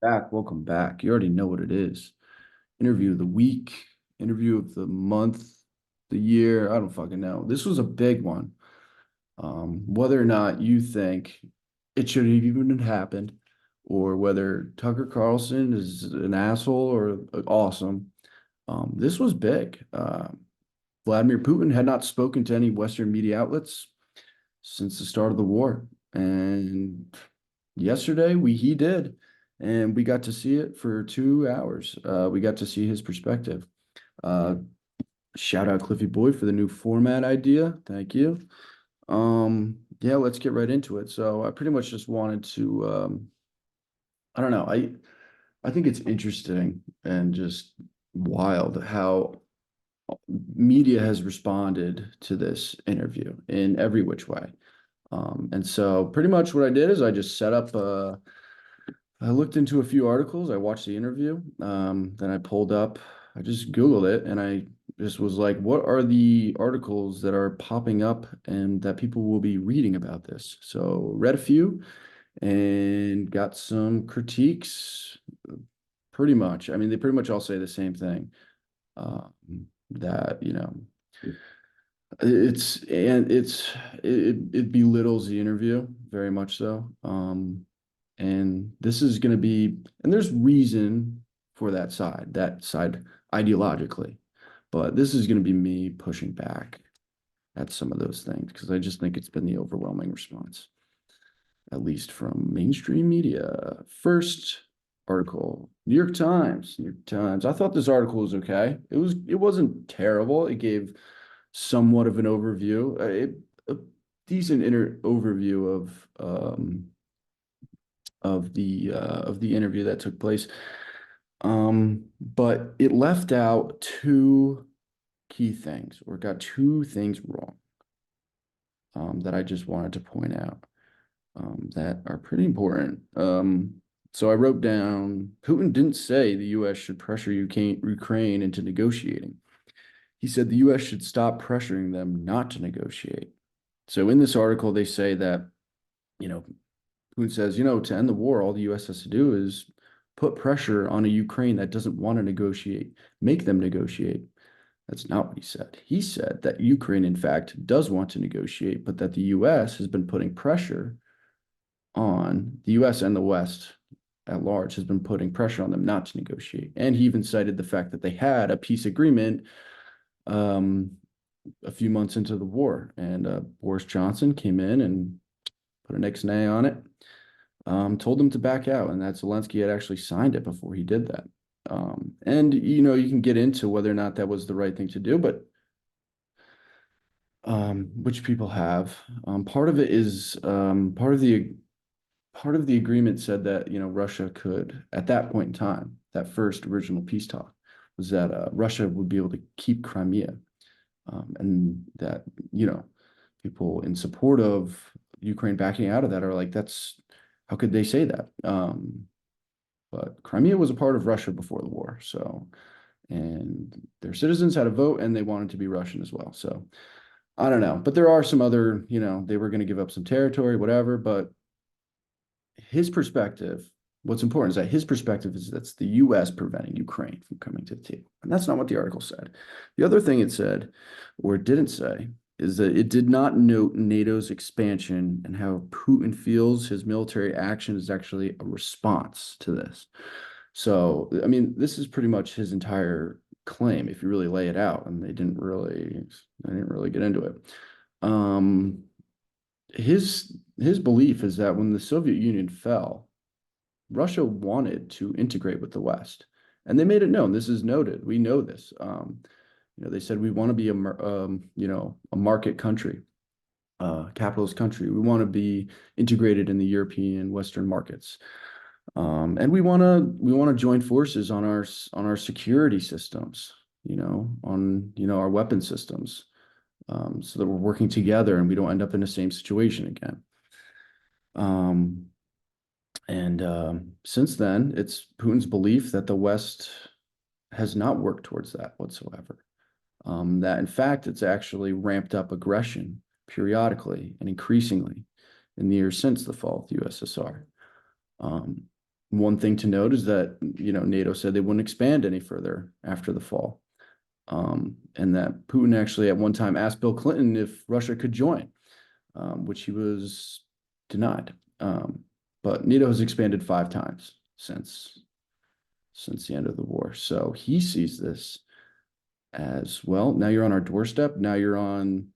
Back, welcome back. You already know what it is. Interview of the week, interview of the month, the year. I don't fucking know. This was a big one. Whether or not you think it should have even happened, or whether Tucker Carlson is an asshole or awesome, this was big. Vladimir Putin had not spoken to any Western media outlets since the start of the war, and yesterday he did, and we got to see it for 2 hours. We got to see his perspective. Uh, Shout out Cliffy Boy for the new format idea. Thank you. Yeah, let's get right into it. So I pretty much just wanted to I don't know. I think it's interesting and just wild how media has responded to this interview in every which way. And so pretty much what I did is I just set up I looked into a few articles. I watched the interview. Then I pulled up, I just Googled it and I just was like, what are the articles that are popping up and that people will be reading about this? So read a few and got some critiques pretty much. I mean, they pretty much all say the same thing. Um, that, it belittles the interview very much so. And this is going to be, and there's reason for that side ideologically, but this is going to be me pushing back at some of those things because I just think it's been the overwhelming response, at least from mainstream media. First article, New York Times. New York Times. I thought this article was okay. It wasn't terrible. It gave somewhat of an overview, a decent overview of the interview that took place. But it left out two key things, or got two things wrong, that I just wanted to point out, that are pretty important. So I wrote down Putin didn't say the U.S. should pressure Ukraine into negotiating. He said the U.S. should stop pressuring them not to negotiate. So in this article, they say that, you know, Putin says, to end the war, all the U.S. has to do is put pressure on a Ukraine that doesn't want to negotiate, make them negotiate. That's not what he said. He said that Ukraine, in fact, does want to negotiate, but that the U.S. has been putting pressure on the U.S. and the West at large has been putting pressure on them not to negotiate. And he even cited the fact that they had a peace agreement a few months into the war, and Boris Johnson came in and put an Ixnay on it, told them to back out, and that Zelensky had actually signed it before he did that. And you can get into whether or not that was the right thing to do, but which people have. Part of it is part of the agreement said that Russia could, at that point in time, that first original peace talk, was that Russia would be able to keep Crimea, and that people in support of Ukraine backing out of that are like, that's how could they say that? But Crimea was a part of Russia before the war, so, and their citizens had a vote and they wanted to be Russian as well. So I don't know, but there are some other, they were going to give up some territory, whatever. But his perspective, what's important is that his perspective is that's the U.S. preventing Ukraine from coming to the table. And that's not what the article said. The other thing it said, or it didn't say, is that it did not note NATO's expansion and how Putin feels his military action is actually a response to this. So, I mean, this is pretty much his entire claim if you really lay it out, and they didn't really get into it. His belief is that when the Soviet Union fell, Russia wanted to integrate with the West, and they made it known. This is noted. We know this. They said we want to be a market country, capitalist country. We want to be integrated in the European Western markets, and we want to join forces on our security systems. On our weapon systems, so that we're working together and we don't end up in the same situation again. And since then, it's Putin's belief that the West has not worked towards that whatsoever. That in fact, it's actually ramped up aggression periodically and increasingly in the years since the fall of the USSR. one thing to note is that, NATO said they wouldn't expand any further after the fall. And that Putin actually at one time asked Bill Clinton if Russia could join, which he was denied. But NATO has expanded 5 times since the end of the war. So he sees this as well. Now you're on our doorstep. Now you're on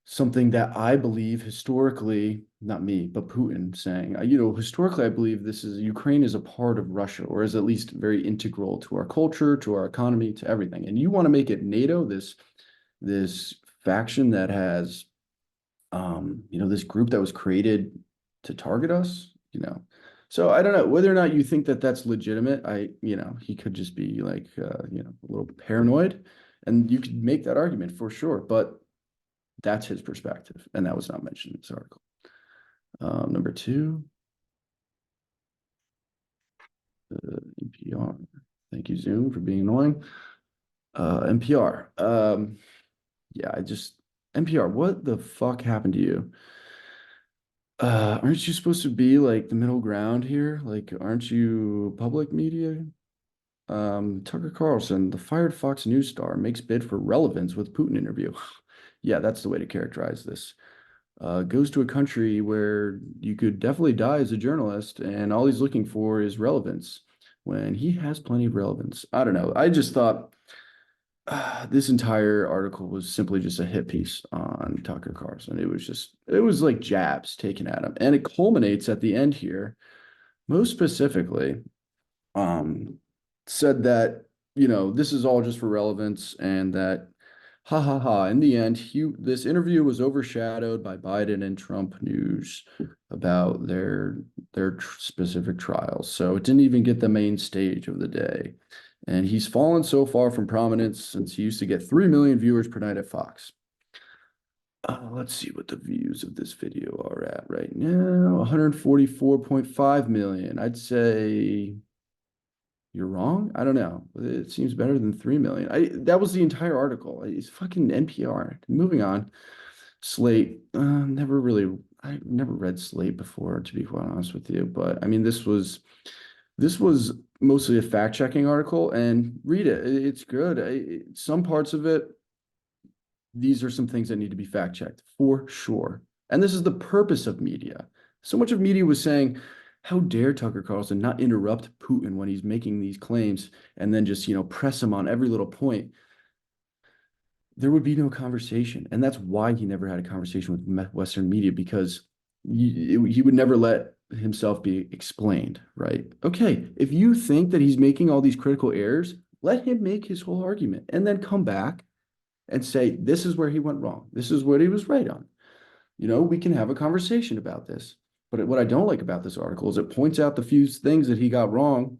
something that I believe historically, not me, but Putin saying, historically, I believe this is Ukraine is a part of Russia, or is at least very integral to our culture, to our economy, to everything. And you want to make it NATO, this faction that has, this group that was created to target us, So I don't know whether or not you think that that's legitimate. He could just be like, a little paranoid, and you could make that argument for sure. But that's his perspective, and that was not mentioned in this article. Number 2, NPR. Thank you, Zoom, for being annoying. NPR. NPR, what the fuck happened to you? Aren't you supposed to be like the middle ground here? Like, aren't you public media? Tucker Carlson, the fired Fox News star, makes bid for relevance with Putin interview. Yeah, that's the way to characterize this. Goes to a country where you could definitely die as a journalist, and all he's looking for is relevance when he has plenty of relevance. I don't know. I just thought this entire article was simply just a hit piece on Tucker Carlson. It was like jabs taken at him. And it culminates at the end here, most specifically, said that, this is all just for relevance, and that ha ha ha. In the end, this interview was overshadowed by Biden and Trump news about their specific trials. So it didn't even get the main stage of the day. And he's fallen so far from prominence since he used to get 3 million viewers per night at Fox. Let's see what the views of this video are at right now. 144.5 million. I'd say you're wrong. I don't know. It seems better than 3 million. That was the entire article. It's fucking NPR. Moving on. Slate. I never read Slate before, to be quite honest with you. But I mean, this was mostly a fact-checking article, and read it. It's good. Some parts of it, these are some things that need to be fact-checked for sure. And this is the purpose of media. So much of media was saying, how dare Tucker Carlson not interrupt Putin when he's making these claims and then just, press him on every little point? There would be no conversation. And that's why he never had a conversation with Western media, because he would never let himself be explained, right? Okay, if you think that he's making all these critical errors, let him make his whole argument and then come back and say, this is where he went wrong. This is what he was right on. We can have a conversation about this. But what I don't like about this article is it points out the few things that he got wrong,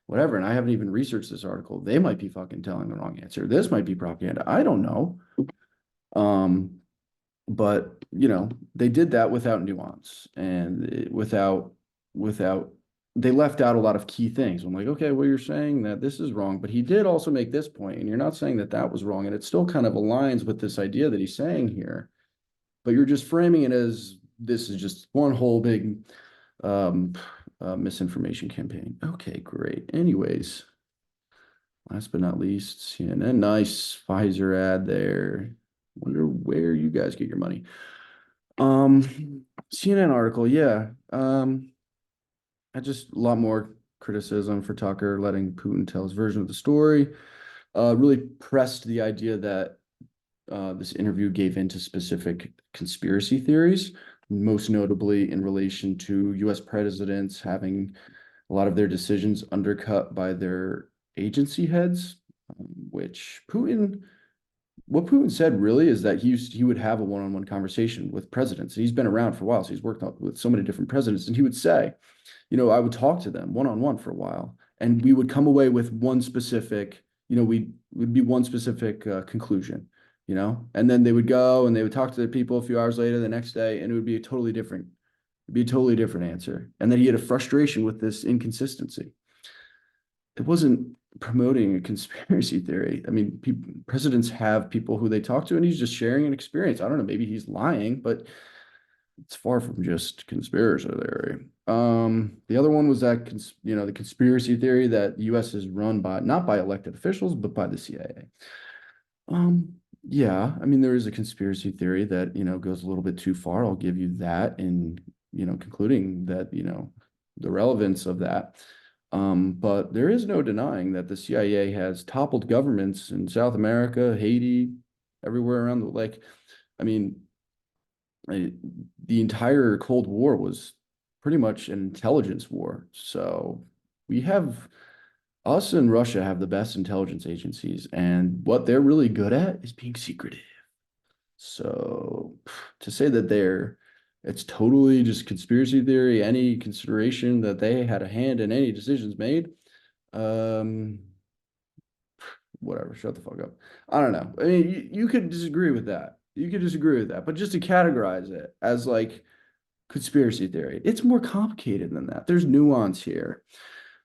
whatever. And I haven't even researched this article. They might be fucking telling the wrong answer. This might be propaganda. I don't know. But they did that without nuance and without they left out a lot of key things. I'm like, okay, well, you're saying that this is wrong, but he did also make this point, and you're not saying that that was wrong. And it still kind of aligns with this idea that he's saying here, but you're just framing it as this is just one whole big misinformation campaign. Okay, great. Anyways, last but not least, CNN. Nice Pfizer ad there. Wonder where you guys get your money. CNN article, yeah. I just a lot more criticism for Tucker letting Putin tell his version of the story. Really pressed the idea that this interview gave into specific conspiracy theories, most notably in relation to U.S. presidents having a lot of their decisions undercut by their agency heads, what Putin said really is that he would have a one-on-one conversation with presidents. He's been around for a while, so he's worked with so many different presidents, and he would say, I would talk to them one-on-one for a while, and we would come away with one specific, would be one specific conclusion, and then they would go and they would talk to the people a few hours later the next day, and it would be a totally different answer. And then he had a frustration with this inconsistency. It wasn't promoting a conspiracy theory. I mean, presidents have people who they talk to, and he's just sharing an experience. I don't know, maybe he's lying, but it's far from just conspiracy theory. The other one was that the conspiracy theory that the U.S. is run by not by elected officials but by the CIA. Yeah, I mean there is a conspiracy theory that goes a little bit too far. I'll give you that, in concluding that the relevance of that. But there is no denying that the CIA has toppled governments in South America, Haiti, everywhere around the like. I mean, I, the entire Cold War was pretty much an intelligence war. So we have us and Russia have the best intelligence agencies, and what they're really good at is being secretive. So to say that it's totally just conspiracy theory, any consideration that they had a hand in any decisions made, um, whatever, shut the fuck up. I don't know. I mean, you could disagree with that. You could disagree with that, but just to categorize it as like conspiracy theory, it's more complicated than that. There's nuance here.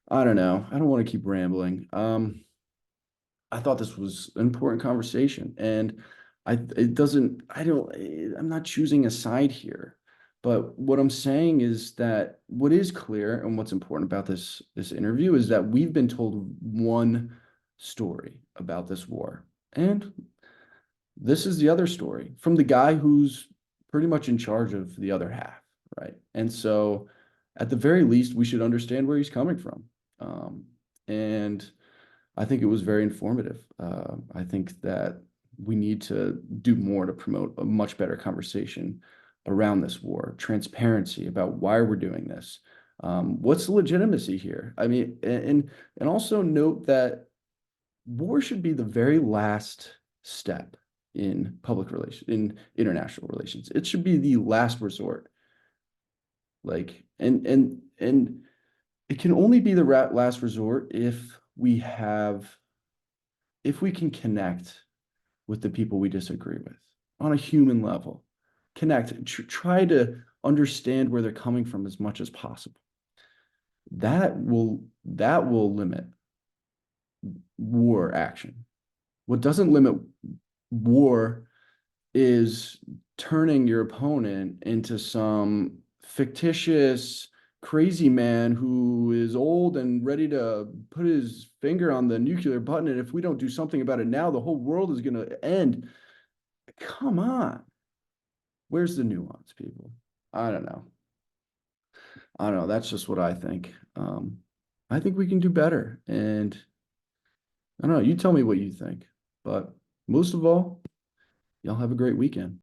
I don't know. I don't want to keep rambling. I thought this was an important conversation, and it doesn't, I don't, I'm not choosing a side here. But what I'm saying is that what is clear and what's important about this interview is that we've been told one story about this war. And this is the other story from the guy who's pretty much in charge of the other half, right? And so at the very least, we should understand where he's coming from. And I think it was very informative. I think that we need to do more to promote a much better conversation around this war, transparency about why we're doing this. What's the legitimacy here? I mean, and also note that war should be the very last step in public relations, in international relations. It should be the last resort. Like, and it can only be the last resort if we can connect with the people we disagree with on a human level. Connect, try to understand where they're coming from as much as possible. That will limit war action. What doesn't limit war is turning your opponent into some fictitious crazy man who is old and ready to put his finger on the nuclear button. And if we don't do something about it now, the whole world is going to end. Come on. Where's the nuance, people? I don't know. I don't know. That's just what I think. I think we can do better. And I don't know. You tell me what you think. But most of all, y'all have a great weekend.